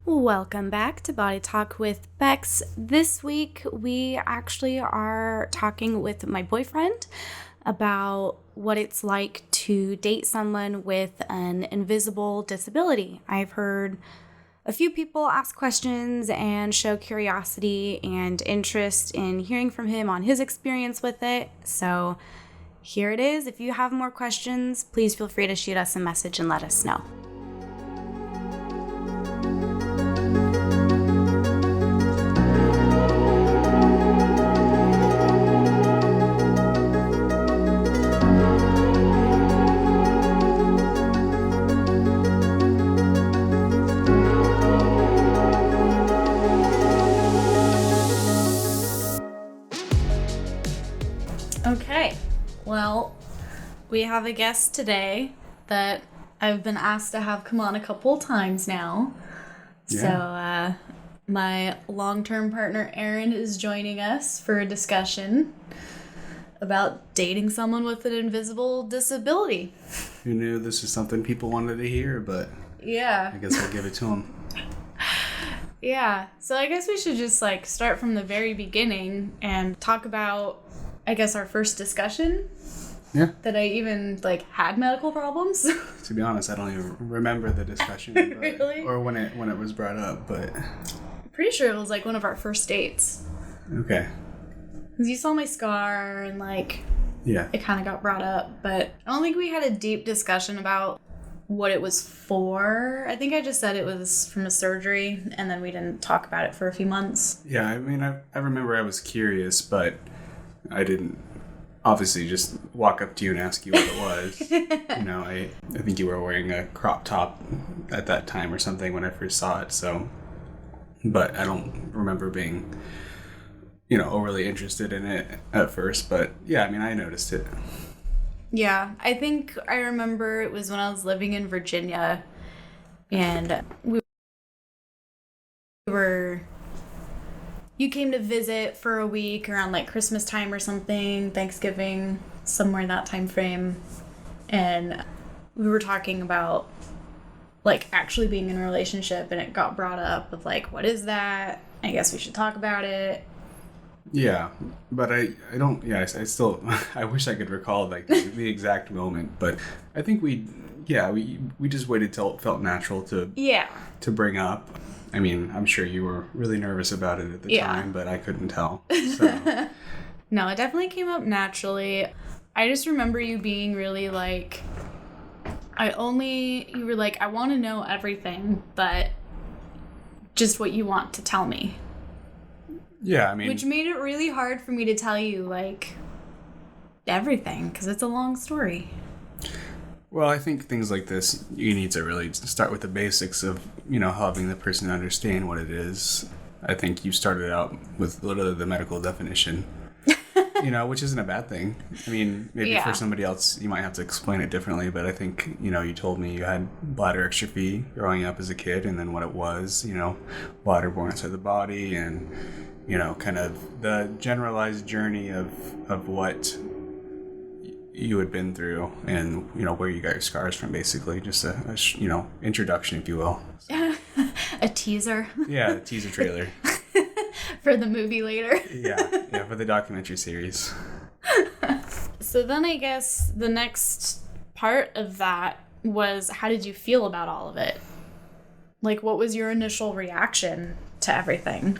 Welcome back to Body Talk with Becks. This week, we actually are talking with my boyfriend about what it's like to date someone with an invisible disability. I've heard a few people ask questions and show curiosity and interest in hearing from him on his experience with it. So here it is. If you have more questions, please feel free to shoot us a message and let us know. Okay, well, we have a guest today that I've been asked to have come on a couple times now. Yeah. So, my long-term partner, Erin, is joining us for a discussion about dating someone with an invisible disability. Who knew this is something people wanted to hear, but yeah, I guess I'll give it to them. Yeah, so I guess we should just, start from the very beginning and talk about, I guess, our first discussion. Yeah. That I even, had medical problems. To be honest, I don't even remember the discussion. But, really? Or when it was brought up, but... Pretty sure it was, one of our first dates. Okay. Because you saw my scar and, yeah, it kind of got brought up. But I don't think we had a deep discussion about what it was for. I think I just said it was from a surgery, and then we didn't talk about it for a few months. Yeah, I mean, I remember I was curious, but I didn't obviously just walk up to you and ask you what it was. I think you were wearing a crop top at that time or something when I first saw it, so... But I don't remember being, overly interested in it at first. But yeah, I mean, I noticed it. Yeah, I think I remember it was when I was living in Virginia, and you came to visit for a week around Christmas time or something, Thanksgiving, somewhere in that time frame, and we were talking about actually being in a relationship, and it got brought up of what is that? I guess we should talk about it. Yeah, but I don't, I still, I wish I could recall the exact moment, but I think we just waited till it felt natural to bring up. I mean, I'm sure you were really nervous about it at the time, but I couldn't tell. So. No, it definitely came up naturally. I just remember you being really you were I want to know everything, but just what you want to tell me. Yeah, I mean... Which made it really hard for me to tell you, everything, because it's a long story. Well, I think things like this, you need to really start with the basics of, helping the person understand what it is. I think you started out with literally the medical definition. Which isn't a bad thing. I mean, maybe for somebody else, you might have to explain it differently, but I think, you told me you had bladder exstrophy growing up as a kid, and then what it was, bladder born inside the body, and, kind of the generalized journey of what you had been through, and, where you got your scars from, basically. Just a introduction, if you will. A teaser. Yeah, a teaser trailer. For the movie later. yeah, for the documentary series. So then I guess the next part of that was, how did you feel about all of it? What was your initial reaction to everything?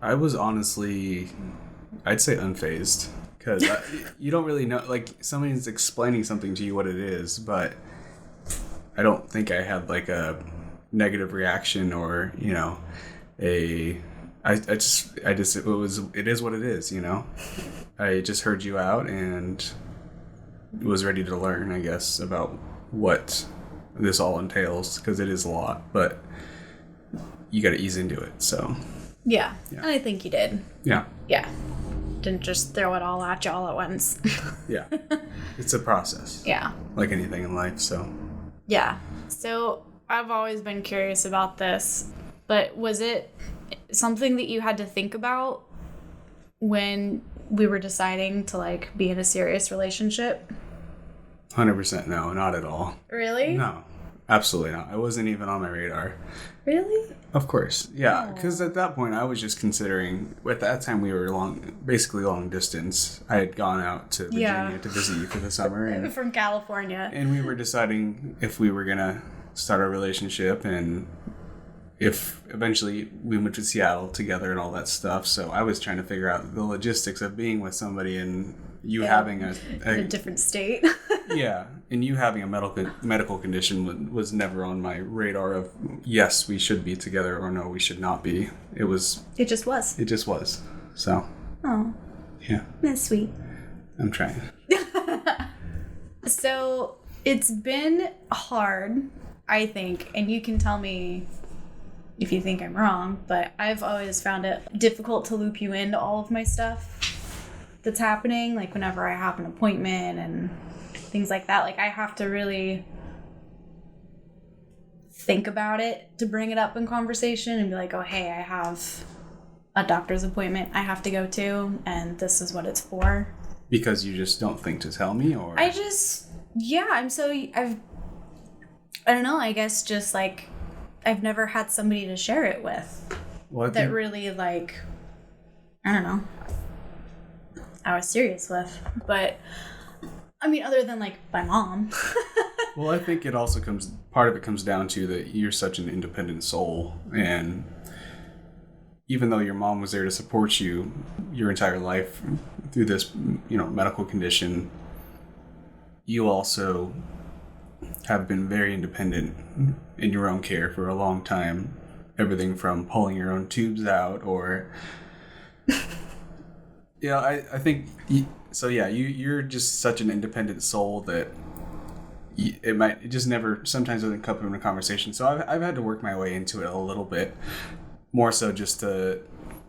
I was honestly, I'd say unfazed, because you don't really know, somebody's explaining something to you what it is, but I don't think I had a negative reaction or, it is what it is, I just heard you out and was ready to learn, I guess, about what this all entails, because it is a lot, but you got to ease into it, so. Yeah, and I think you did. Yeah. Didn't just throw it all at you all at once. Yeah. It's a process. Yeah. Like anything in life, so. Yeah. So I've always been curious about this, but was it something that you had to think about when we were deciding to be in a serious relationship? 100% no, not at all. Really? No. Absolutely not. I wasn't even on my radar. Really? Of course. Yeah, because at that point I was just considering, at that time we were basically long distance. I had gone out to Virginia to visit you for the summer. And, From California. and we were deciding if we were going to start a relationship and if eventually we moved to Seattle together and all that stuff. So I was trying to figure out the logistics of being with somebody and you having a different state. Yeah, and you having a medical condition was never on my radar of, yes, we should be together, or no, we should not be. It just was. So. Oh. Yeah. That's sweet. I'm trying. So it's been hard, I think, and you can tell me if you think I'm wrong, but I've always found it difficult to loop you into all of my stuff that's happening, like whenever I have an appointment and things like that. Like, I have to really think about it to bring it up in conversation and be like, oh, hey, I have a doctor's appointment I have to go to, and this is what it's for. Because you just don't think to tell me, or? I don't know, I guess just, like, I've never had somebody to share it with that really, like, I don't know, I was serious with. But I mean, other than like my mom. Well, I think it also part of it comes down to that you're such an independent soul, and even though your mom was there to support you your entire life through this, medical condition, you also have been very independent in your own care for a long time. Everything from pulling your own tubes out or I think so. Yeah, you're just such an independent soul that it just never sometimes doesn't come up in a conversation. So I've had to work my way into it a little bit more, so just to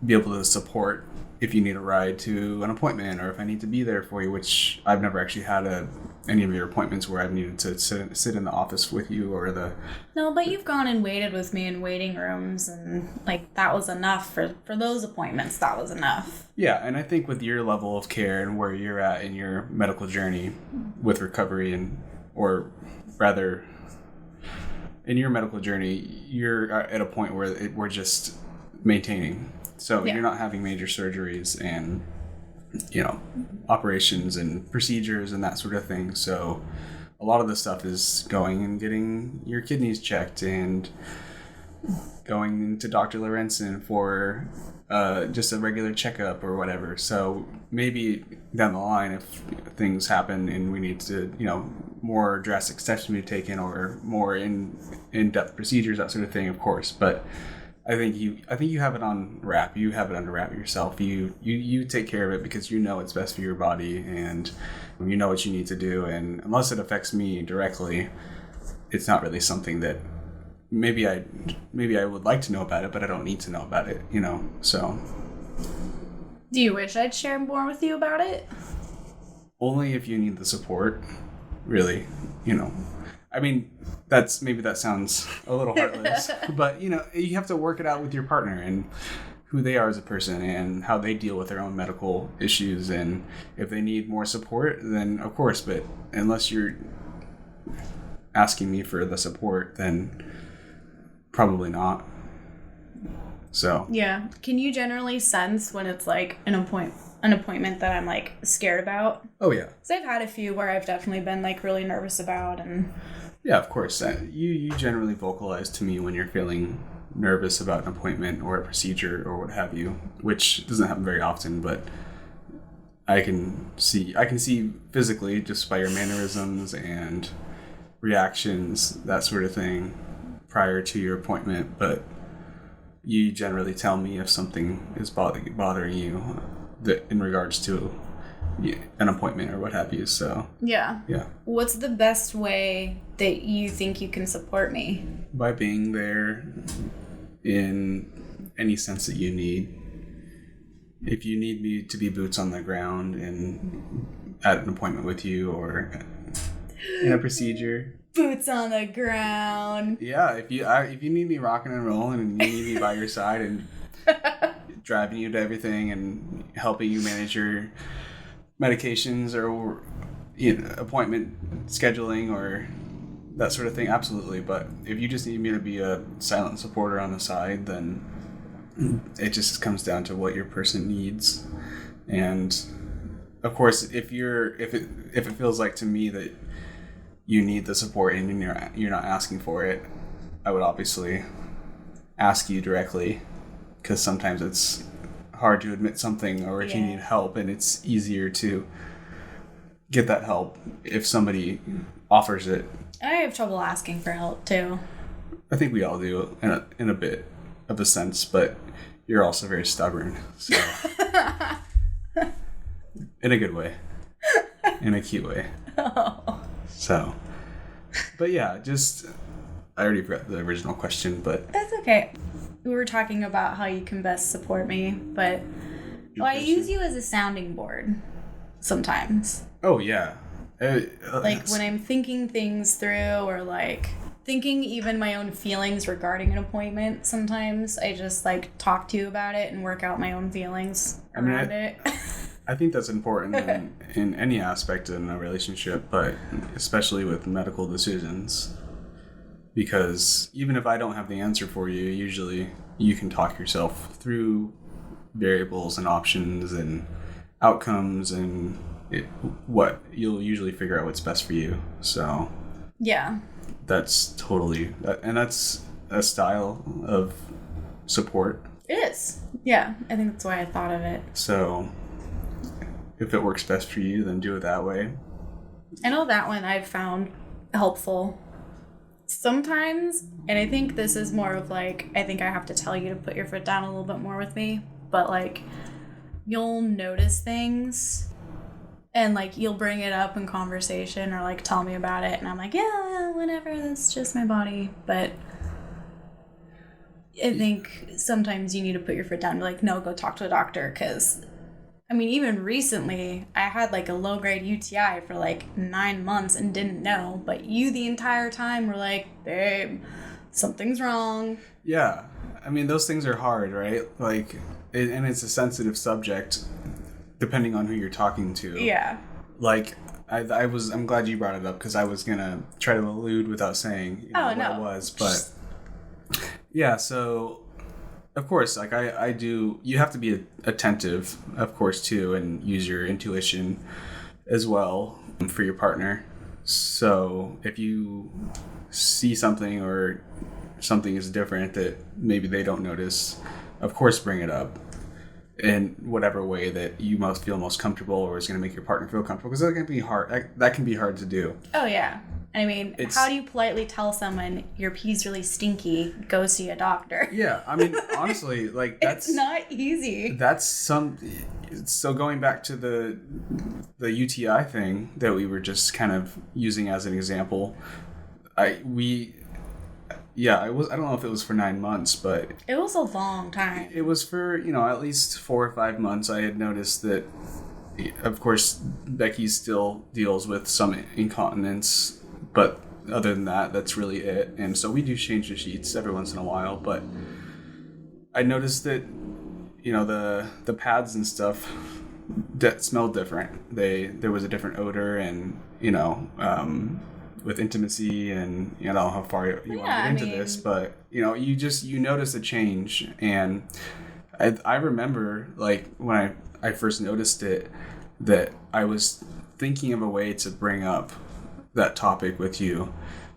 be able to support if you need a ride to an appointment or if I need to be there for you, which I've never actually had any of your appointments where I've needed to sit in the office with you or the... No, but you've gone and waited with me in waiting rooms, and like that was enough for those appointments. That was enough. Yeah, and I think with your level of care and where you're at in your medical journey with recovery or rather in your medical journey, you're at a point where we're just maintaining. So You're not having major surgeries and, operations and procedures and that sort of thing. So a lot of the stuff is going and getting your kidneys checked and going to Dr. Lorenzen for just a regular checkup or whatever. So maybe down the line, if things happen and we need to, more drastic steps to be taken or more in-depth procedures, that sort of thing, of course. But I think you have it on wrap. You have it under wrap yourself. You take care of it because you know it's best for your body and you know what you need to do. And unless it affects me directly, it's not really something that maybe I would like to know about it, but I don't need to know about it. So. Do you wish I'd share more with you about it? Only if you need the support, really. I mean, that sounds a little heartless, but you have to work it out with your partner and who they are as a person and how they deal with their own medical issues. And if they need more support, then of course, but unless you're asking me for the support, then probably not. So. Yeah. Can you generally sense when it's like an appointment that I'm like scared about? Oh yeah. So I've had a few where I've definitely been like really nervous about and... Yeah, of course. You generally vocalize to me when you're feeling nervous about an appointment or a procedure or what have you, which doesn't happen very often, but I can see physically just by your mannerisms and reactions, that sort of thing, prior to your appointment. But you generally tell me if something is bothering you that in regards to an appointment or what have you. So yeah. What's the best way that you think you can support me? By being there in any sense that you need. If you need me to be boots on the ground and at an appointment with you or in a procedure. Boots on the ground. Yeah, if you need me rocking and rolling and you need me by your side and driving you to everything and helping you manage your medications or appointment scheduling or that sort of thing, absolutely. But if you just need me to be a silent supporter on the side, then it just comes down to what your person needs. And of course, if it feels like to me that you need the support and you're not asking for it, I would obviously ask you directly, because sometimes it's hard to admit something, or if you need help, and it's easier to get that help if somebody offers it. I have trouble asking for help too. I think we all do in a bit of a sense, but you're also very stubborn, so in a good way, in a cute way. Oh. So, but yeah, I already forgot the original question, but That's okay. We were talking about how you can best support me, but I use you as a sounding board sometimes. Oh yeah. Like when I'm thinking things through, or like thinking even my own feelings regarding an appointment, sometimes I just like talk to you about it and work out my own feelings around it. I think that's important in any aspect in a relationship, but especially with medical decisions. Because even if I don't have the answer for you, usually you can talk yourself through variables and options and outcomes, and what you'll usually figure out what's best for you. So yeah, that's totally, and that's a style of support. it is. Yeah, I think that's why I thought of it. So if it works best for you, then do it that way. I know that one I've found helpful sometimes, and I think this is more of like, I think I have to tell you to put your foot down a little bit more with me, but like you'll notice things and like you'll bring it up in conversation or like tell me about it, and I'm like, yeah, whatever, that's just my body. But I think sometimes you need to put your foot down and be like, no, go talk to a doctor. Because I mean, even recently I had like a low grade UTI for like 9 months and didn't know, but you the entire time were like, babe, something's wrong. Yeah, I mean, those things are hard, right? Like, and it's a sensitive subject depending on who you're talking to. Yeah. Like, I'm glad you brought it up, because I was gonna try to allude without saying what it was, but yeah. So of course, like I do, you have to be attentive, of course, too, and use your intuition as well for your partner. So if you see something or something is different that maybe they don't notice, of course, bring it up in whatever way that you feel most comfortable, or is going to make your partner feel comfortable, because that can be hard. That can be hard to do. Oh yeah. I mean, how do you politely tell someone your pee's really stinky, go see a doctor? Yeah, I mean, honestly, like that's it's not easy. So going back to the UTI thing that we were just kind of using as an example, I don't know if it was for 9 months, but it was a long time. It was for, at least 4 or 5 months. I had noticed that, of course, Becky still deals with some incontinence, but other than that, that's really it. And so we do change the sheets every once in a while, but I noticed that, the pads and stuff that smelled different. There was a different odor, and, with intimacy, and how far you want to get into this, but you notice a change. And I remember, like, when I first noticed it, that I was thinking of a way to bring up that topic with you,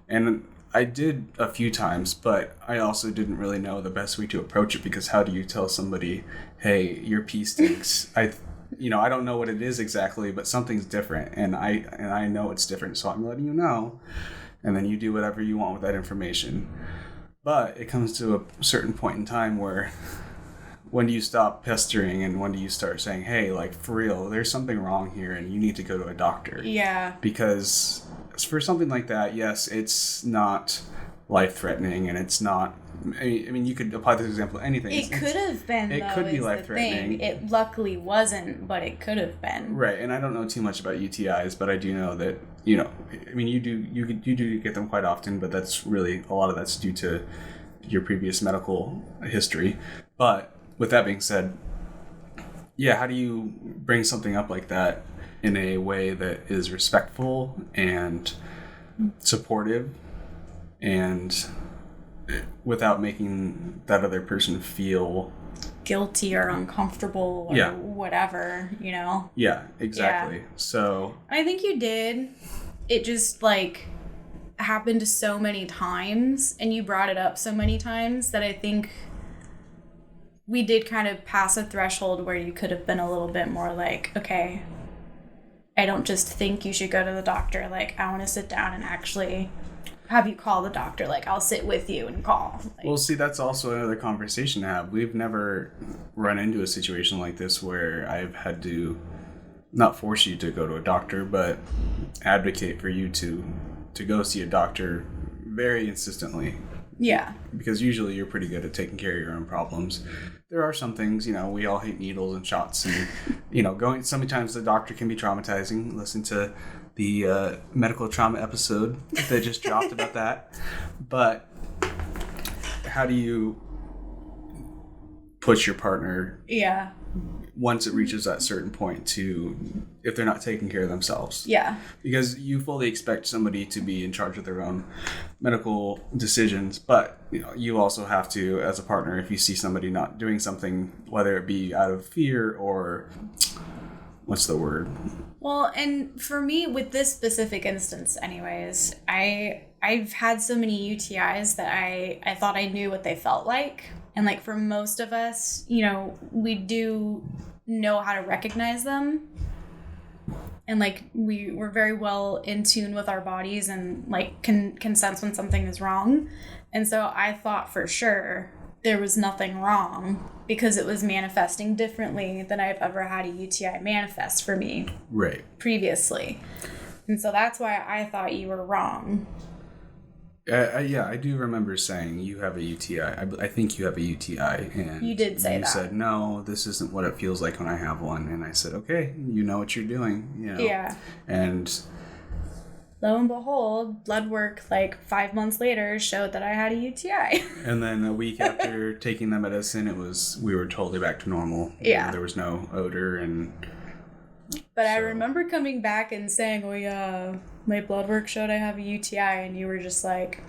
and I did a few times, but I also didn't really know the best way to approach it, because how do you tell somebody, hey, your pee stinks? I don't know what it is exactly, but something's different, and I know it's different, so I'm letting you know, and then you do whatever you want with that information. But it comes to a certain point in time where, when do you stop pestering, and when do you start saying, hey, like, for real, there's something wrong here, and you need to go to a doctor? Yeah. Because for something like that, yes, it's not life-threatening, and it's not, I mean, you could apply this example to anything. It could have been, it though, could be is life-threatening. the thing. It luckily wasn't, but it could have been. Right, and I don't know too much about UTIs, but I do know that, I mean, you do get them quite often, but that's really, a lot of that's due to your previous medical history. But with that being said, yeah, how do you bring something up like that in a way that is respectful and supportive, and without making that other person feel guilty or uncomfortable or whatever, you know? Yeah, exactly. Yeah. So I think you did. It just like happened so many times, and you brought it up so many times that I think we did kind of pass a threshold where you could have been a little bit more like, okay, I don't just think you should go to the doctor. Like, I want to sit down and actually have you call the doctor. Like, I'll sit with you and call. Like, well, see, that's also another conversation to have. We've never run into a situation like this where I've had to not force you to go to a doctor, but advocate for you to go see a doctor very insistently. yeah. Because usually you're pretty good at taking care of your own problems. There are some things, we all hate needles and shots, and, sometimes the doctor can be traumatizing. Listen to the medical trauma episode that just dropped about that. But how do you push your partner Yeah. once it reaches that certain point to, if they're not taking care of themselves? Yeah. Because you fully expect somebody to be in charge of their own medical decisions, but you also have to, as a partner, if you see somebody not doing something, whether it be out of fear or what's the word? Well, and for me, with this specific instance, anyways, I've had so many UTIs that I thought I knew what they felt like. And like for most of us, we do know how to recognize them. And like we're very well in tune with our bodies and like can sense when something is wrong. And so I thought for sure there was nothing wrong because it was manifesting differently than I've ever had a UTI manifest for me previously. And so that's why I thought you were wrong. Yeah, I do remember saying you have a UTI. I think you have a UTI. And you did say that. You said, no, this isn't what it feels like when I have one. And I said, okay, you know what you're doing. Yeah. And lo and behold, blood work like 5 months later showed that I had a UTI. And then a week after taking the medicine, we were totally back to normal. Yeah. There was no odor But I remember coming back and saying, oh yeah, my blood work showed I have a UTI, and you were just like...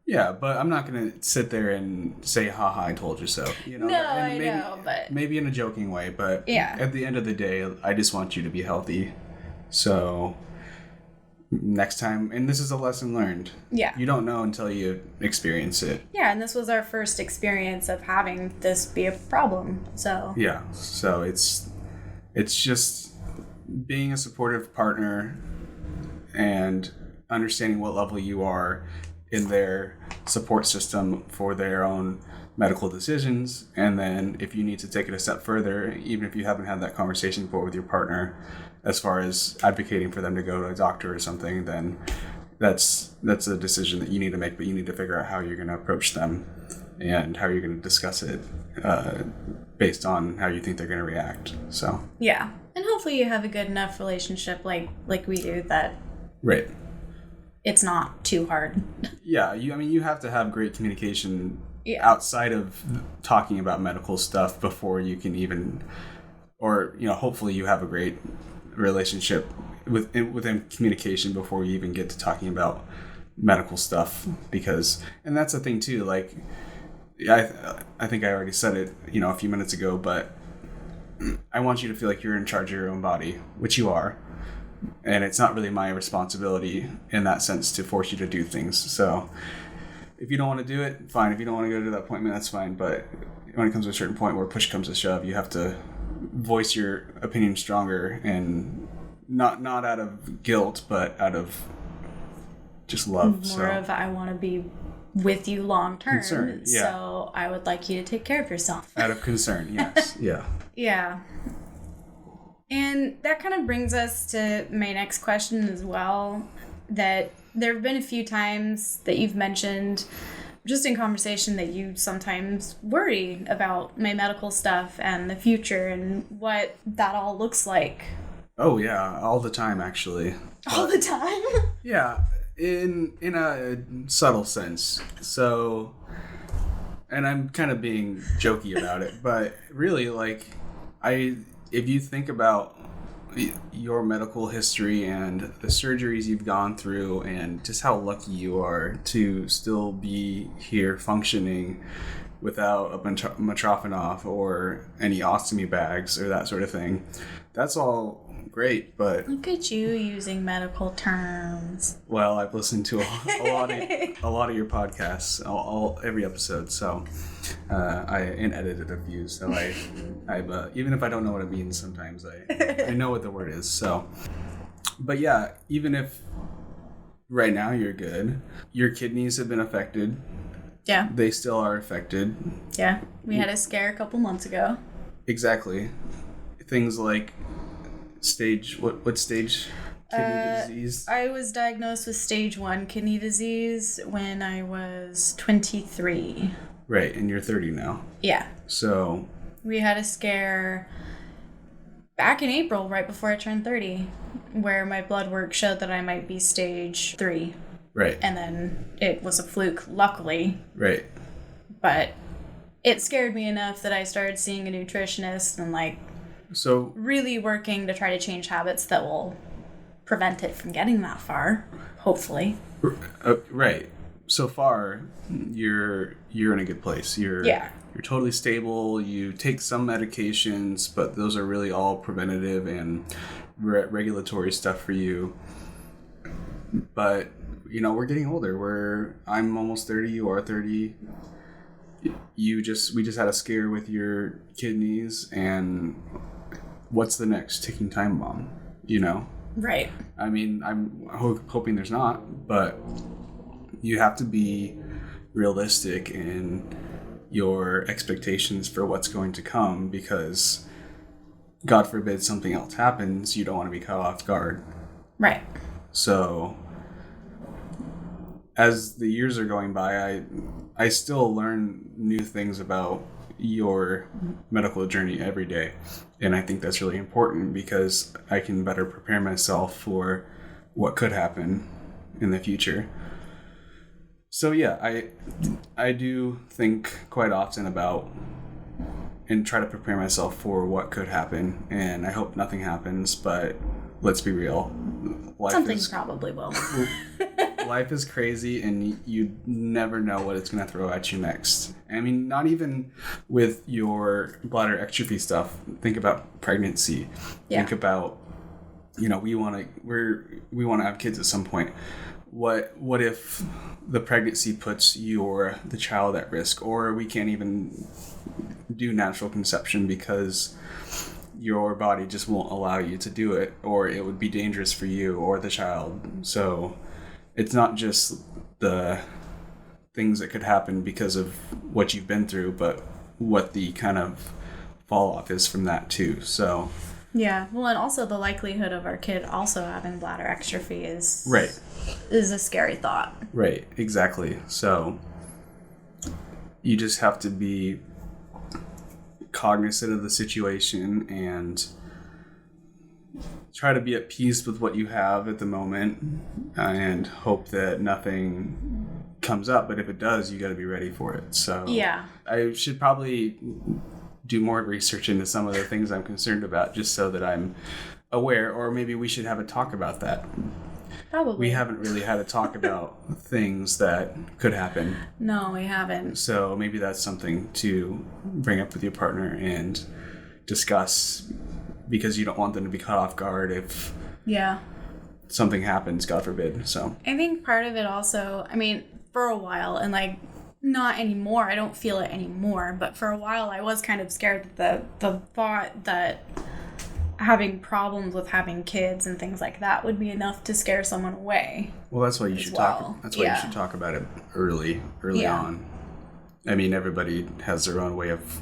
Yeah, but I'm not going to sit there and say, haha, I told you so. No, I know, but... Maybe in a joking way, but yeah. At the end of the day, I just want you to be healthy. So... next time, and this is a lesson learned. Yeah. You don't know until you experience it. Yeah, and this was our first experience of having this be a problem, so... Yeah, so it's just being a supportive partner and understanding what level you are in their support system for their own medical decisions, and then if you need to take it a step further, even if you haven't had that conversation before with your partner, as far as advocating for them to go to a doctor or something, then that's a decision that you need to make, but you need to figure out how you're going to approach them and how you're going to discuss it based on how you think they're going to react. So yeah, and hopefully you have a good enough relationship like we do that it's not too hard. Yeah, you have to have great communication outside of talking about medical stuff before you can even, or hopefully you have a great relationship within communication before you even get to talking about medical stuff, because, and that's the thing too, like I think I already said it a few minutes ago, but I want you to feel like you're in charge of your own body, which you are, and it's not really my responsibility in that sense to force you to do things. So if you don't want to do it, fine. If you don't want to go to that appointment, that's fine. But when it comes to a certain point where push comes to shove, you have to voice your opinion stronger, and not out of guilt, but out of just love. More of I want to be with you long term. Concern, yeah. So I would like you to take care of yourself. Out of concern, yes. Yeah. Yeah. And that kind of brings us to my next question as well, that there have been a few times that you've mentioned just in conversation that you sometimes worry about my medical stuff and the future and what that all looks like. Oh yeah, all the time actually. All the time? Yeah, in a subtle sense. So, and I'm kind of being jokey about it, but really, like, if you think about your medical history and the surgeries you've gone through and just how lucky you are to still be here functioning without a Mitrofanov or any ostomy bags or that sort of thing. That's all great, but look at you using medical terms. Well, I've listened to a lot of your podcasts, every episode. So and edited a few. So I've even if I don't know what it means, sometimes I know what the word is. So, but yeah, even if right now you're good, your kidneys have been affected. Yeah. They still are affected. Yeah. We had a scare a couple months ago. Exactly. Things like what stage kidney disease? I was diagnosed with stage 1 kidney disease when I was 23. Right, and you're 30 now. Yeah. So we had a scare back in April, right before I turned 30, where my blood work showed that I might be stage 3. Right. And then it was a fluke, luckily. Right. But it scared me enough that I started seeing a nutritionist and so really working to try to change habits that will prevent it from getting that far, hopefully. Right. So far, you're in a good place. You're totally stable. You take some medications, but those are really all preventative and regulatory stuff for you. But we're getting older. I'm almost 30. You are 30. We just had a scare with your kidneys, and what's the next ticking time bomb? Right. I mean, I'm hoping there's not, but you have to be realistic in your expectations for what's going to come, because God forbid something else happens, you don't want to be caught off guard. Right. So as the years are going by, I still learn new things about your medical journey every day. And I think that's really important because I can better prepare myself for what could happen in the future. So yeah, I do think quite often about and try to prepare myself for what could happen. And I hope nothing happens, but let's be real. Something probably will. Life is crazy, and you never know what it's going to throw at you next. I mean, not even with your bladder extrophy stuff. Think about pregnancy. Yeah. Think about, we want to have kids at some point. What if the pregnancy puts you or the child at risk, or we can't even do natural conception because your body just won't allow you to do it, or it would be dangerous for you or the child. So it's not just the things that could happen because of what you've been through, but what the kind of fall off is from that too. So yeah, well, and also the likelihood of our kid also having bladder extrophy is a scary thought. Right, exactly. So you just have to be cognizant of the situation and try to be at peace with what you have at the moment and hope that nothing comes up. But if it does, you got to be ready for it. So yeah, I should probably do more research into some of the things I'm concerned about, just so that I'm aware, or maybe we should have a talk about that. Probably. We haven't really had a talk about things that could happen. No, we haven't. So maybe that's something to bring up with your partner and discuss, because you don't want them to be caught off guard if something happens, God forbid. So I think part of it also, I mean, for a while, and not anymore, I don't feel it anymore, but for a while I was kind of scared that the thought that having problems with having kids and things like that would be enough to scare someone away. Well, that's why you should talk. That's why you should talk about it early on. I mean, everybody has their own way of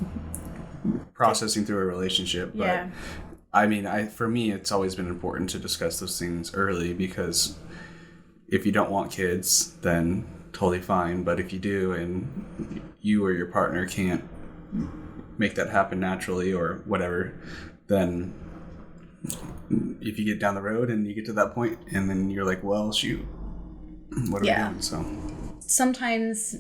processing through a relationship, but I mean, for me, it's always been important to discuss those things early, because if you don't want kids, then totally fine. But if you do, and you or your partner can't make that happen naturally or whatever, then if you get down the road and you get to that point and then you're like, well, shoot, what are we doing? So sometimes,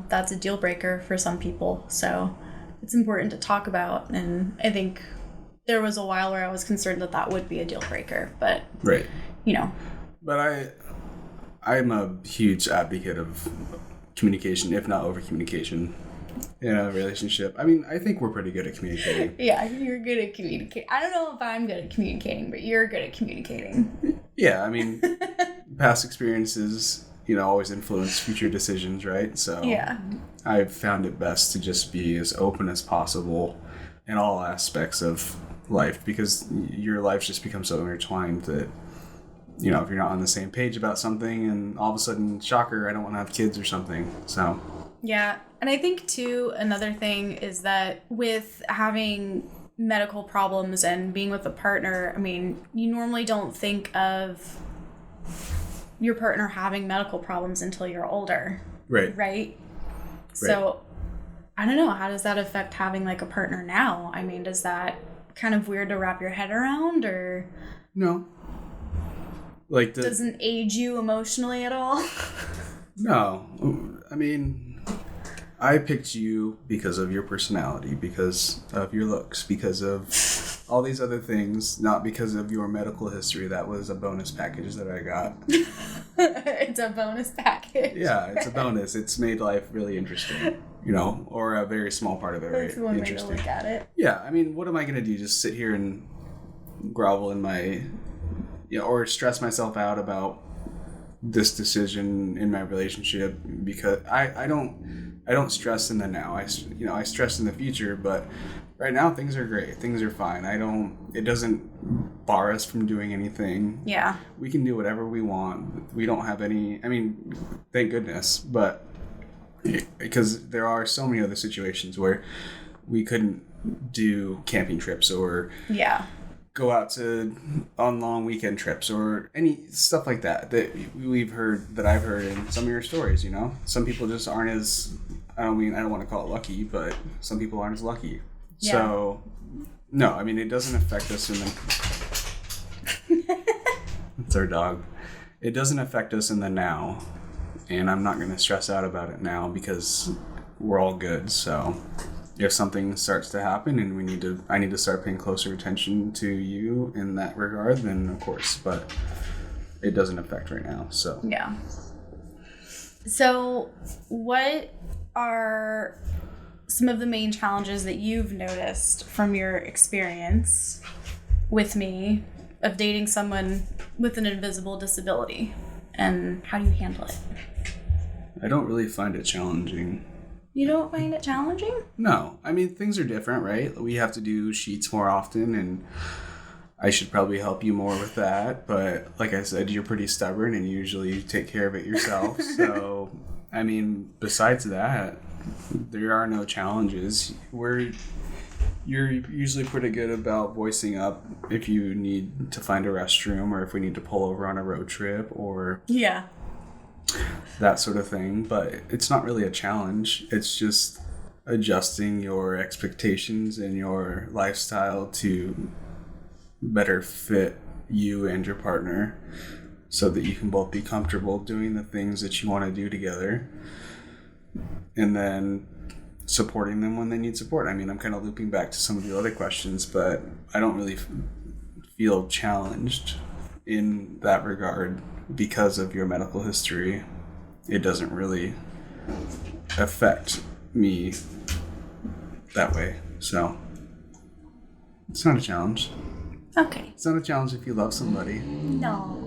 that's a deal breaker for some people. So it's important to talk about. And I think there was a while where I was concerned that that would be a deal breaker, but Right. you know. But I'm a huge advocate of communication, if not over communication, in a relationship. I mean, I think we're pretty good at communicating. Yeah, you're good at communicating. I don't know if I'm good at communicating, but you're good at communicating. Yeah, I mean, past experiences, always influence future decisions, right? So Yeah. I've found it best to just be as open as possible in all aspects of life, because your life just becomes so intertwined that, if you're not on the same page about something and all of a sudden, shocker, I don't want to have kids or something. So Yeah. And I think, too, another thing is that with having medical problems and being with a partner, I mean, you normally don't think of your partner having medical problems until you're older. Right? So, I don't know. How does that affect having, like, a partner now? I mean, is that kind of weird to wrap your head around, or... No. Like, doesn't age you emotionally at all? No. I mean, I picked you because of your personality, because of your looks, because of all these other things, not because of your medical history. That was a bonus package that I got. It's a bonus package. Yeah, it's a bonus. It's made life really interesting, or a very small part of it. That's one way to look at it. Yeah, I mean, what am I going to do? Just sit here and grovel in my... or stress myself out about this decision in my relationship, because I don't stress in the now. I stress in the future, but right now things are great. Things are fine. It doesn't bar us from doing anything. Yeah. We can do whatever we want. We don't have any, thank goodness, but because there are so many other situations where we couldn't do camping trips or go out on long weekend trips or any stuff like that I've heard in some of your stories. Some people just aren't as, I don't want to call it lucky, but some people aren't as lucky. Yeah. So no, it doesn't affect us in the it's our dog. It doesn't affect us in the now, and I'm not going to stress out about it now because we're all good. So if something starts to happen and I need to start paying closer attention to you in that regard, then of course, but it doesn't affect right now. So yeah. So what are some of the main challenges that you've noticed from your experience with me of dating someone with an invisible disability, and how do you handle it? I don't really find it challenging. You don't find it challenging? No. Things are different, right? We have to do sheets more often, and I should probably help you more with that. But like I said, you're pretty stubborn and you usually take care of it yourself. So, besides that, there are no challenges. You're usually pretty good about voicing up if you need to find a restroom or if we need to pull over on a road trip or... Yeah. that sort of thing, but it's not really a challenge. It's just adjusting your expectations and your lifestyle to better fit you and your partner so that you can both be comfortable doing the things that you want to do together, and then supporting them when they need support. I'm kind of looping back to some of the other questions, but I don't really feel challenged in that regard because of your medical history. It doesn't really affect me that way. So it's not a challenge. Okay. It's not a challenge if you love somebody. No.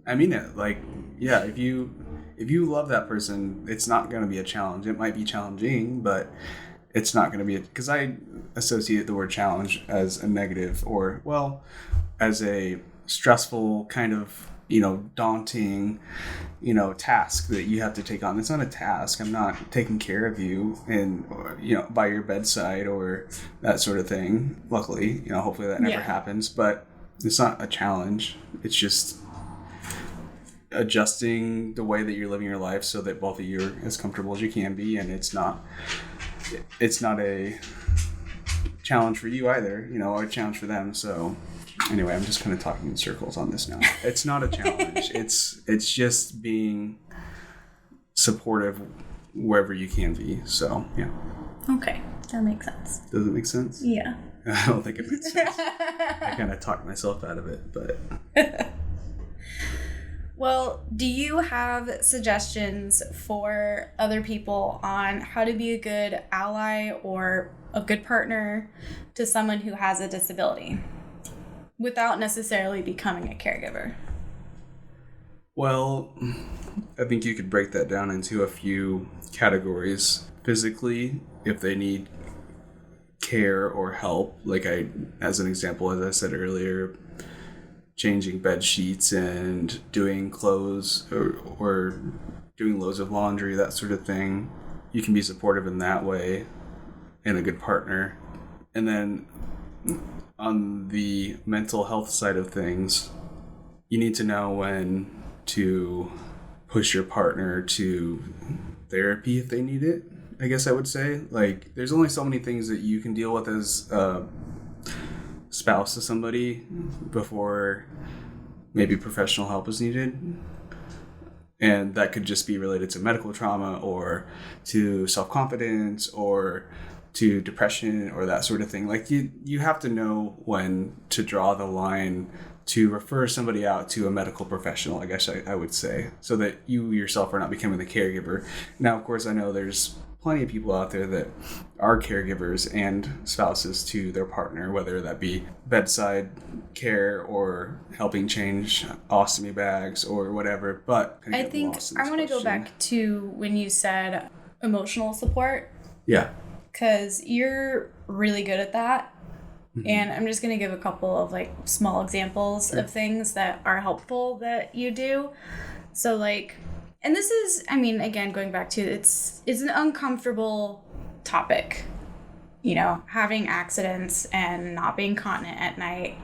I mean it. Like, yeah, if you love that person, it's not going to be a challenge. It might be challenging, but it's not going to be because I associate the word challenge as a negative, or, well, as a stressful kind of, daunting, task that you have to take on. It's not a task. I'm not taking care of you and, by your bedside or that sort of thing. Luckily, hopefully that never happens, but it's not a challenge. It's just adjusting the way that you're living your life so that both of you are as comfortable as you can be, and it's not a challenge for you either, or a challenge for them. So anyway, I'm just kind of talking in circles on this now. It's not a challenge. It's just being supportive wherever you can be. So yeah. Okay, that makes sense. Does it make sense? Yeah. I don't think it makes sense. I kind of talked myself out of it, but... Well, do you have suggestions for other people on how to be a good ally or a good partner to someone who has a disability without necessarily becoming a caregiver? Well, I think you could break that down into a few categories. Physically, if they need care or help, as an example, as I said earlier, changing bed sheets and doing clothes or doing loads of laundry, that sort of thing. You can be supportive in that way and a good partner. And then on the mental health side of things, you need to know when to push your partner to therapy if they need it, I guess I would say. There's only so many things that you can deal with as spouse to somebody before maybe professional help is needed. And that could just be related to medical trauma or to self-confidence or to depression or that sort of thing. You have to know when to draw the line to refer somebody out to a medical professional, I guess I would say, so that you yourself are not becoming the caregiver. Now, of course, I know there's plenty of people out there that are caregivers and spouses to their partner, whether that be bedside care or helping change ostomy bags or whatever. But I think I want to go back to when you said emotional support. Yeah. Because you're really good at that. Mm-hmm. And I'm just going to give a couple of small examples of things that are helpful that you do. So and this is, again, going back to it's an uncomfortable topic, having accidents and not being continent at night.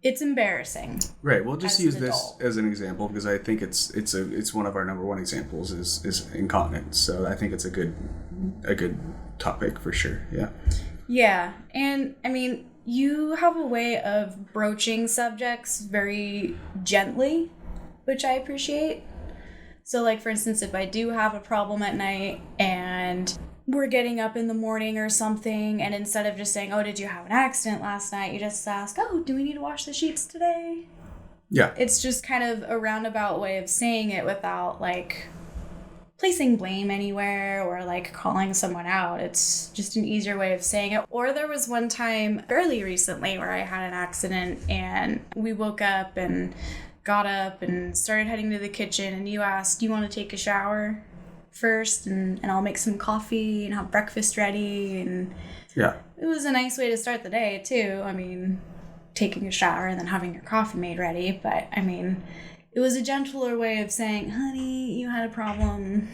It's embarrassing. Right. We'll just use this as an example because I think it's one of our number one examples is incontinence. So I think it's a good topic for sure. Yeah. Yeah. And you have a way of broaching subjects very gently, which I appreciate. So for instance, if I do have a problem at night and we're getting up in the morning or something, and instead of just saying, oh, did you have an accident last night? You just ask, oh, do we need to wash the sheets today? Yeah. It's just kind of a roundabout way of saying it without placing blame anywhere or calling someone out. It's just an easier way of saying it. Or there was one time fairly recently where I had an accident and we woke up and got up and started heading to the kitchen, and you asked, do you want to take a shower first and I'll make some coffee and have breakfast ready? And yeah, it was a nice way to start the day too. Taking a shower and then having your coffee made ready. But it was a gentler way of saying, honey, you had a problem.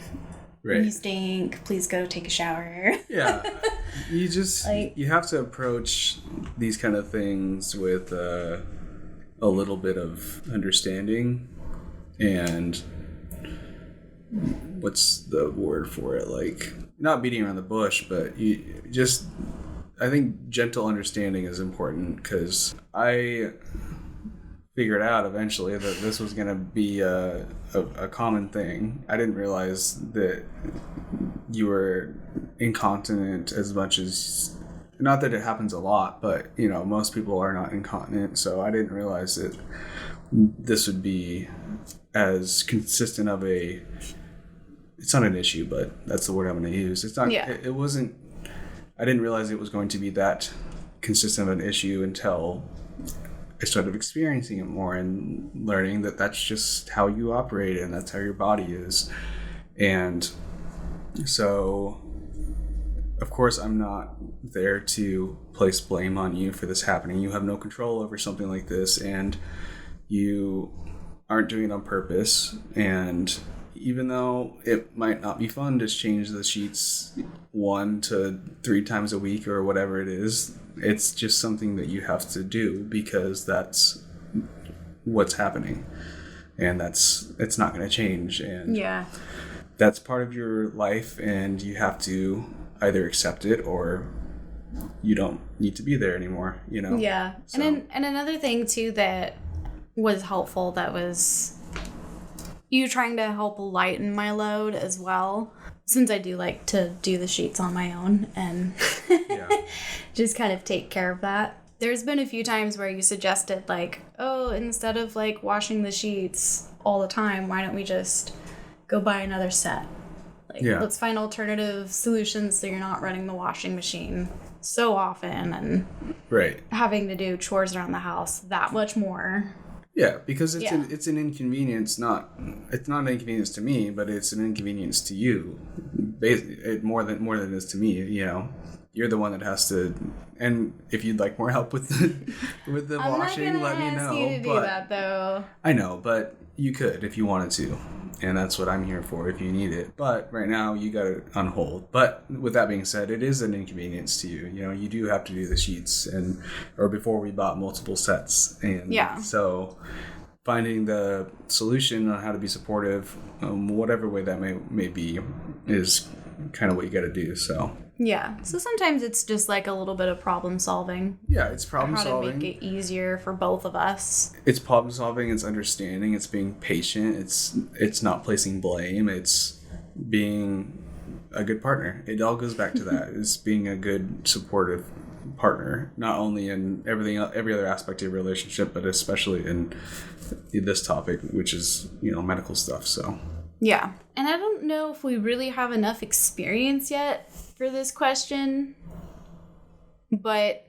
Right. You stink. Please go take a shower. Yeah. You just, you have to approach these kind of things with a little bit of understanding and what's the word for it? Not beating around the bush, but I think gentle understanding is important because I figured out eventually that this was going to be a common thing. I didn't realize that you were incontinent as much as, not that it happens a lot, but most people are not incontinent. So I didn't realize that this would be as consistent of it's not an issue, but that's the word I'm going to use. It's not, yeah. It wasn't, I didn't realize it was going to be that consistent of an issue until I started experiencing it more and learning that that's just how you operate and that's how your body is. And so, of course, I'm not there to place blame on you for this happening. You have no control over something like this, and you aren't doing it on purpose. And even though it might not be fun to change the sheets 1 to 3 times a week or whatever it is, it's just something that you have to do because that's what's happening, and it's not going to change. And yeah, that's part of your life, and you have to either accept it or you don't need to be there anymore. Yeah. So. And another thing too that was helpful, that was you trying to help lighten my load as well. since I do like to do the sheets on my own and Yeah. just kind of take care of that. There's been a few times where you suggested, like, oh, instead of, like, washing the sheets all the time, why don't we just go buy another set? Like, let's find alternative solutions so you're not running the washing machine so often and Right. having to do chores around the house that much more. Yeah, because it's an inconvenience. It's not an inconvenience to me, but it's an inconvenience to you. Basically, more than it is to me. You know, you're the one that has to. And if you'd like more help with the washing, let me know. I'm not gonna ask you to do that, though. I know, but you could if you wanted to, and that's what I'm here for if you need it. But right now, you got it on hold. But with that being said, it is an inconvenience to you. You know, you do have to do the sheets, or before we bought multiple sets, and so finding the solution on how to be supportive, whatever way that may be, is kind of what you got to do. So. Yeah. So sometimes it's just like a little bit of problem solving. Yeah, it's problem solving. How to make it easier for both of us. It's problem solving, it's understanding, it's being patient, it's not placing blame, it's being a good partner. It all goes back to that. It's being a good supportive partner, not only in every other aspect of your relationship, but especially in this topic, which is, medical stuff. So yeah. And I don't know if we really have enough experience yet for this question, but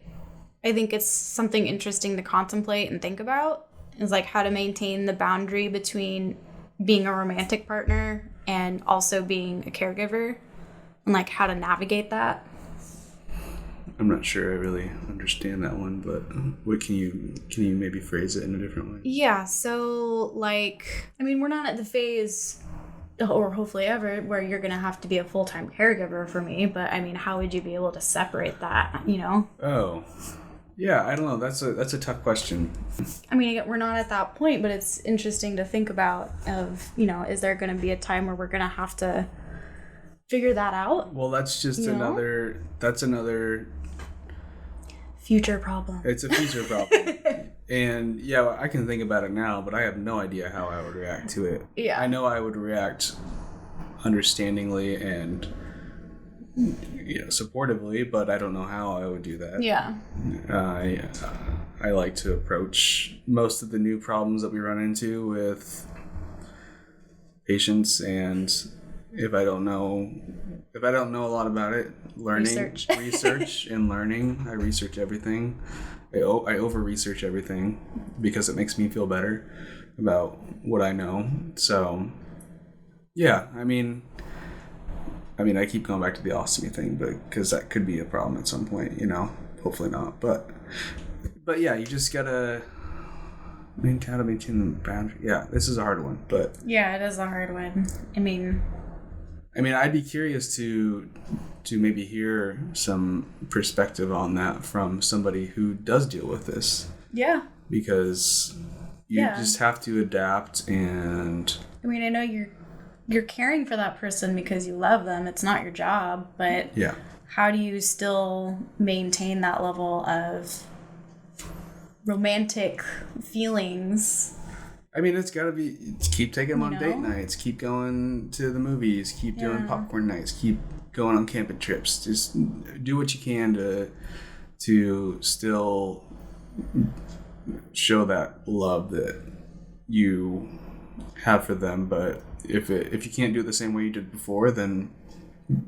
I think it's something interesting to contemplate and think about, is like how to maintain the boundary between being a romantic partner and also being a caregiver, and like how to navigate that. I'm not sure I really understand that one, but what can you maybe phrase it in a different way? Yeah, so we're not at the phase, or hopefully ever, where you're going to have to be a full-time caregiver for me, but how would you be able to separate that, Oh, yeah, I don't know. That's a tough question. We're not at that point, but it's interesting to think about is there going to be a time where we're going to have to figure that out? Well, that's just another future problem. It's a future problem. And yeah, I can think about it now, but I have no idea how I would react to it. Yeah. I know I would react understandingly and supportively, but I don't know how I would do that. Yeah. I like to approach most of the new problems that we run into with patience, and if I don't know a lot about it, research and learning. I research everything. I over-research everything because it makes me feel better about what I know. So, yeah, I keep going back to the ostomy thing, but because that could be a problem at some point, hopefully not. But yeah, you just gotta maintain the boundary. Yeah, this is a hard one, but yeah, it is a hard one. I'd be curious to maybe hear some perspective on that from somebody who does deal with this. Yeah. Because you just have to adapt, and I know you're caring for that person because you love them. It's not your job, but yeah. How do you still maintain that level of romantic feelings? It's got to be, keep taking them on date nights, keep going to the movies, keep doing popcorn nights, keep going on camping trips. Just do what you can to still show that love that you have for them. But if you can't do it the same way you did before, then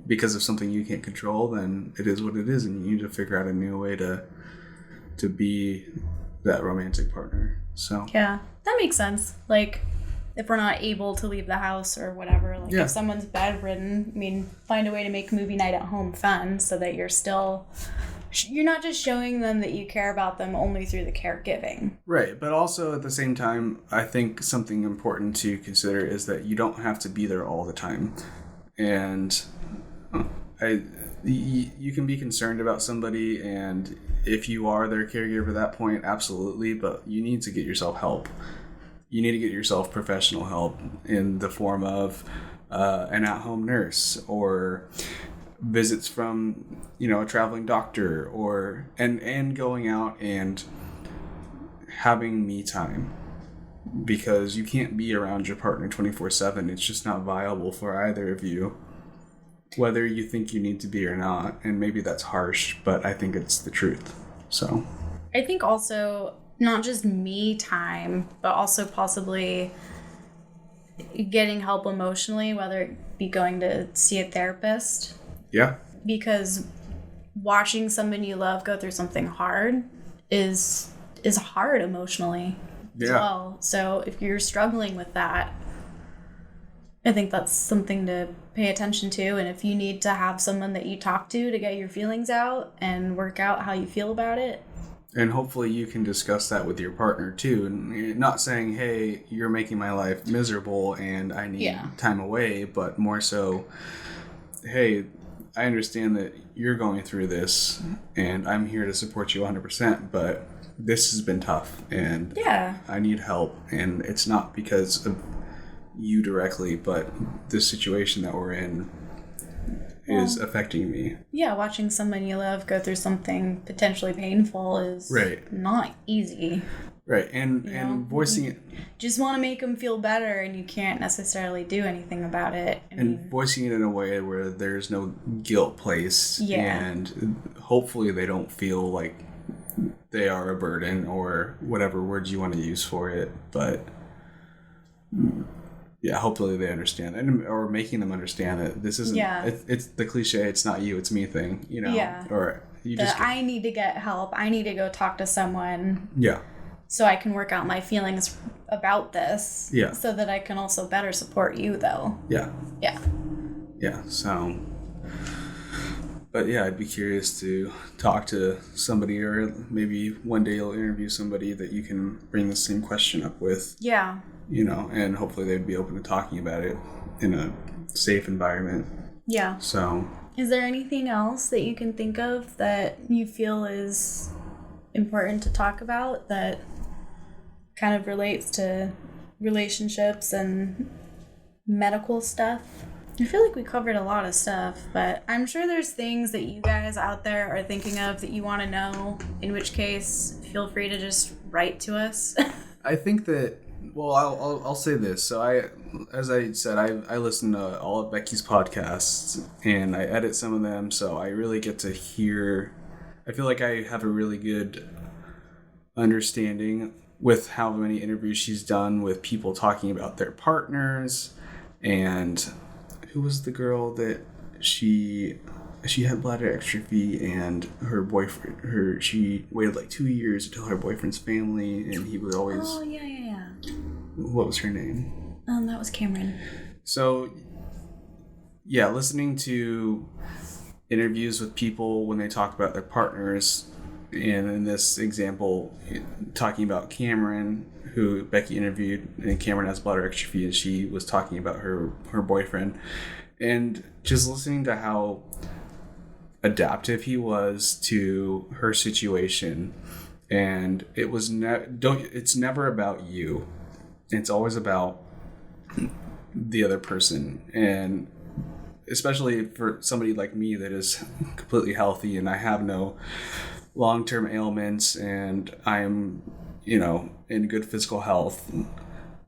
because of something you can't control, then it is what it is, and you need to figure out a new way to be that romantic partner. So yeah, that makes sense. If we're not able to leave the house or whatever, if someone's bedridden, find a way to make movie night at home fun so that you're not just showing them that you care about them only through the caregiving. Right, but also at the same time, I think something important to consider is that you don't have to be there all the time. And you can be concerned about somebody, and if you are their caregiver at that point, absolutely, but you need to get yourself help. You need to get yourself professional help in the form of an at-home nurse, or visits from a traveling doctor, and going out and having me time, because you can't be around your partner 24/7. It's just not viable for either of you. whether you think you need to be or not. And maybe that's harsh, but I think it's the truth. So I think also not just me time, but also possibly getting help emotionally, whether it be going to see a therapist. yeah. Because watching someone you love go through something hard is hard emotionally as well. So if you're struggling with that, I think that's something to pay attention to. And if you need to have someone that you talk to get your feelings out and work out how you feel about it. And hopefully you can discuss that with your partner too. And not saying, hey, you're making my life miserable and I need time away, but more so, hey, I understand that you're going through this and I'm here to support you 100%, but this has been tough and I need help. And it's not because of you directly, but the situation that we're in is affecting me. Yeah, watching someone you love go through something potentially painful is not easy. Right, and voicing it. Just want to make them feel better, and you can't necessarily do anything about it. Voicing it in a way where there's no guilt placed, and hopefully they don't feel like they are a burden or whatever words you want to use for it. But yeah, hopefully they understand, or making them understand that this isn't. It's the cliche. It's not you, it's me thing. Or you just. I need to get help. I need to go talk to someone. Yeah. So I can work out my feelings about this. Yeah. So that I can also better support you, though. Yeah. Yeah. Yeah. So. But yeah, I'd be curious to talk to somebody, or maybe one day you'll interview somebody that you can bring the same question up with. Yeah. And hopefully they'd be open to talking about it in a safe environment. Yeah. So. Is there anything else that you can think of that you feel is important to talk about that kind of relates to relationships and medical stuff? I feel like we covered a lot of stuff, but I'm sure there's things that you guys out there are thinking of that you want to know, in which case, feel free to just write to us. I think that, well, I'll say this. So as I said, I listen to all of Becky's podcasts, and I edit some of them, so I really get to hear, I feel like I have a really good understanding with how many interviews she's done with people talking about their partners. And who was the girl that she had bladder extrophy, and her boyfriend, she waited like 2 years to tell her boyfriend's family, and he would always. Oh yeah. What was her name? That was Cameron. So yeah, listening to interviews with people when they talk about their partners, and in this example, talking about Cameron, who Becky interviewed, and Cameron has bladder extrophy, and she was talking about her boyfriend, and just listening to how adaptive he was to her situation. And it was it's never about you. It's always about the other person. And especially for somebody like me that is completely healthy and I have no long-term ailments and I'm, in good physical health.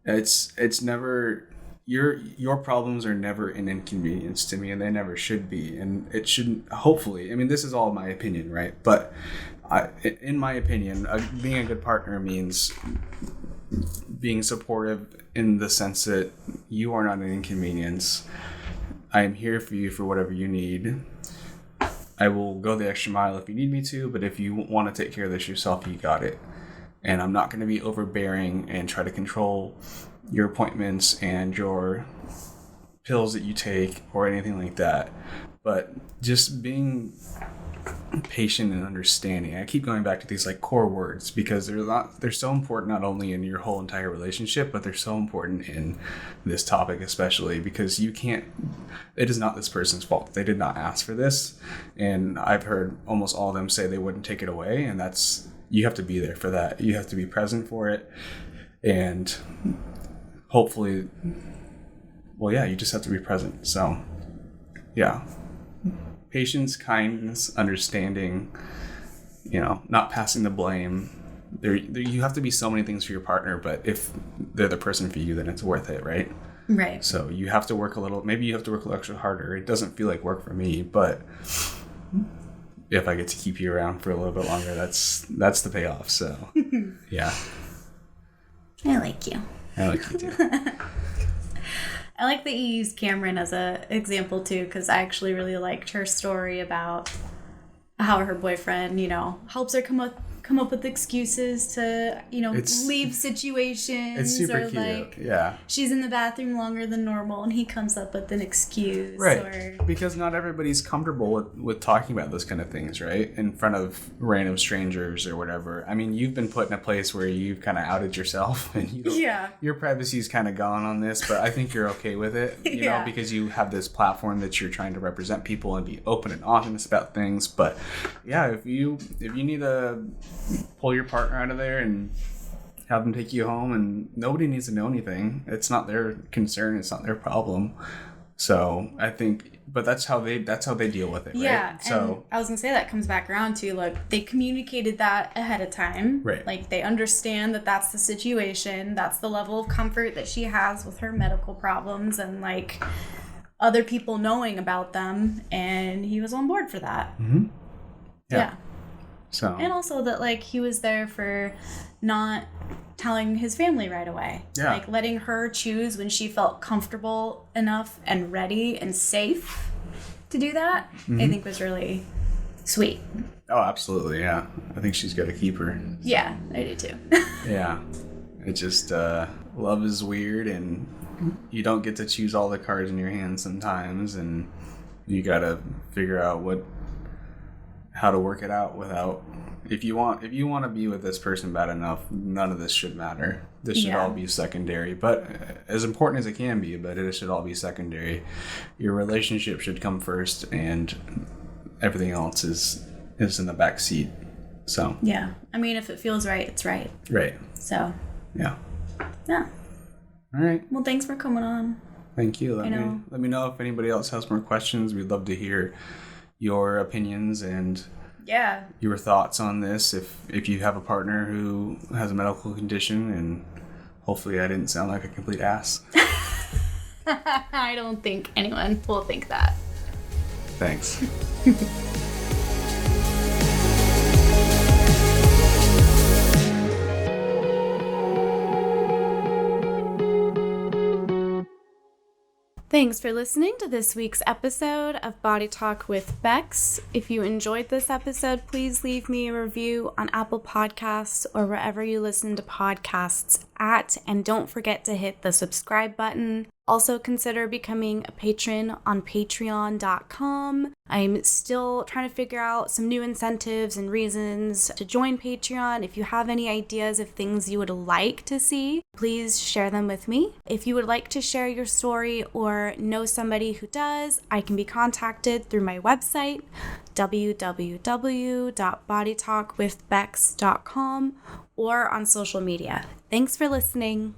It's never, your problems are never an inconvenience to me, and they never should be. And it shouldn't, hopefully, I mean, this is all my opinion, right? But in my opinion, being a good partner means being supportive in the sense that you are not an inconvenience. I am here for you for whatever you need. I will go the extra mile if you need me to, but if you want to take care of this yourself, you got it. And I'm not going to be overbearing and try to control your appointments and your pills that you take or anything like that. But just being patient and understanding. I keep going back to these like core words because they're so important not only in your whole entire relationship, but they're so important in this topic especially, because it is not this person's fault. They did not ask for this, and I've heard almost all of them say they wouldn't take it away, and you have to be there for that. You have to be present for it, and hopefully, you just have to be present. So yeah, patience, kindness, understanding, not passing the blame. There, you have to be so many things for your partner, but if they're the person for you, then it's worth it, right? Right. So you have to work a little, maybe you have to work a little extra harder. It doesn't feel like work for me, but if I get to keep you around for a little bit longer, that's the payoff. So yeah. I like you. I like you too. I like that you used Cameron as a example too, because I actually really liked her story about how her boyfriend, helps her come up with excuses to, leave situations. It's super or cute. Yeah. She's in the bathroom longer than normal and he comes up with an excuse. Right. Because not everybody's comfortable with talking about those kind of things, right? In front of random strangers or whatever. I mean, you've been put in a place where you've kind of outed yourself and your privacy's kind of gone on this, but I think you're okay with it, you know, because you have this platform that you're trying to represent people and be open and honest about things. But yeah, if you need to pull your partner out of there and have them take you home, and nobody needs to know anything. It's not their concern. It's not their problem. So I think, but that's how they deal with it. Yeah. Right? So I was gonna say that comes back around to, look, they communicated that ahead of time. Right. Like, they understand that that's the situation. That's the level of comfort that she has with her medical problems and like other people knowing about them. And he was on board for that. Mm-hmm. Yeah. So. And also that, like, he was there for not telling his family right away. Yeah. Like, letting her choose when she felt comfortable enough and ready and safe to do that, I think was really sweet. Oh, absolutely. Yeah. I think she's got a keeper. Yeah, I do too. Yeah. It just, love is weird, and you don't get to choose all the cards in your hand sometimes, and you got to figure out how to work it out without, if you want to be with this person bad enough, none of this should matter. This should all be secondary, but as important as it can be, but it should all be secondary. Your relationship should come first, and everything else is in the back seat. So yeah, I mean, if it feels right, it's right. Right. So yeah. All right. Well, thanks for coming on. Thank you. Let me know if anybody else has more questions. We'd love to hear your opinions and your thoughts on this. If you have a partner who has a medical condition, and hopefully I didn't sound like a complete ass. I don't think anyone will think that. Thanks. Thanks for listening to this week's episode of Body Talk with Becks. If you enjoyed this episode, please leave me a review on Apple Podcasts or wherever you listen to podcasts at, and don't forget to hit the subscribe button. Also consider becoming a patron on patreon.com. I'm still trying to figure out some new incentives and reasons to join Patreon. If you have any ideas of things you would like to see, please share them with me. If you would like to share your story or know somebody who does, I can be contacted through my website, www.bodytalkwithbecks.com, or on social media. Thanks for listening.